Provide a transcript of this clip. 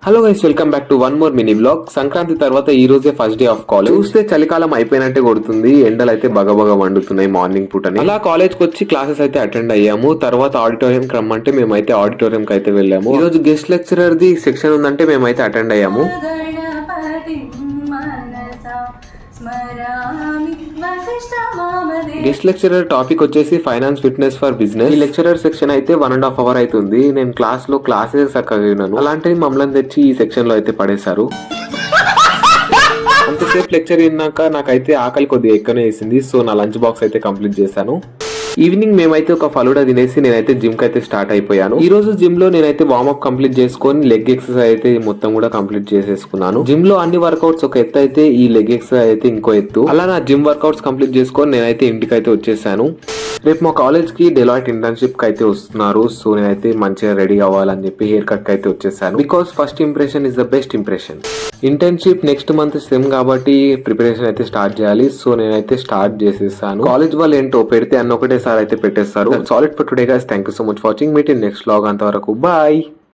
Hello guys, welcome back to one more mini blog. Sankranti తర్వాత ఈ రోజే ఫస్ట్ డే ఆఫ్ కాలేజ్. చూస్తే చలికాలం అయిపోయినట్టే కొడుతుంది. ఎండలు అయితే బగబగ వండుతున్నాయి మార్నింగ్ పూటని. అలా కాలేజ్ కి వచ్చి క్లాసెస్ అయితే అటెండ్ అయ్యాము. తర్వాత ఆడిటోరియం కి రమ్మంటే మేమైతే ఆడిటోరియం కి అయితే వెళ్ళాము. ఈ రోజు గెస్ట్ లెక్చరర్ ది సెక్షన్ ఉందంటే మేమైతే అటెండ్ అయ్యాము. గెస్ట్ లెక్చరర్ టాపిక్ వచ్చేసి ఫైనాన్స్ ఫిట్నెస్ ఫర్ బిజినెస్. ఈ లెక్చరర్ సెక్షన్ అయితే 1.5 hours అవుతుంది. నేను క్లాసెస్ చక్కగా విన్నాను. అలాంటివి మమ్మల్ని తెచ్చి ఈ సెక్షన్ లో అయితే పడేశారు. అంతసేపు లెక్చర్ విన్నాక నాకైతే ఆకలి కొద్దిగా ఎక్కువనే వేసింది. సో నా లంచ్ బాక్స్ అయితే కంప్లీట్ చేశాను. ఈవినింగ్ మేమైతే ఒక ఫలూడా తినేసి నేనైతే జిమ్ కి అయితే స్టార్ట్ అయిపోయాను. ఈ రోజు జిమ్ లో నేనైతే వార్మప్ కంప్లీట్ చేసుకొని లెగ్ ఎక్సర్సైజ్ అయితే మొత్తం కూడా కంప్లీట్ చేసేసుకున్నాను. జిమ్ లో అన్ని వర్కౌట్స్ ఒక ఎత్తు అయితే ఈ లెగ్ ఎక్సర్సైజ్ అయితే ఇంకో ఎత్తు. అలా నా జిమ్ వర్కౌట్స్ కంప్లీట్ చేసుకొని నేనైతే ఇంటికి అయితే వచ్చేసాను. రేపు మా కాలేజ్ కి డెలాయిట్ ఇంటర్న్షిప్ కి అయితే వస్తున్నారు. సో నేనైతే మంచిగా రెడీ అవ్వాలని చెప్పి హెయిర్ కట్ కి అయితే వచ్చేసాను. Because first impression is the best impression. Internship next month sem కాబట్టి ప్రిపరేషన్ అయితే స్టార్ట్ చేయాలి. సో నేనైతే స్టార్ట్ చేసేసాను. కాలేజ్ వాళ్ళు ఏంటో పెడితే అన్న ఒకటేసారి అయితే పెట్టేస్తారు. Solid for today guys. Thank you so much for watching. Meet in next vlog. అంతవరకు బాయ్.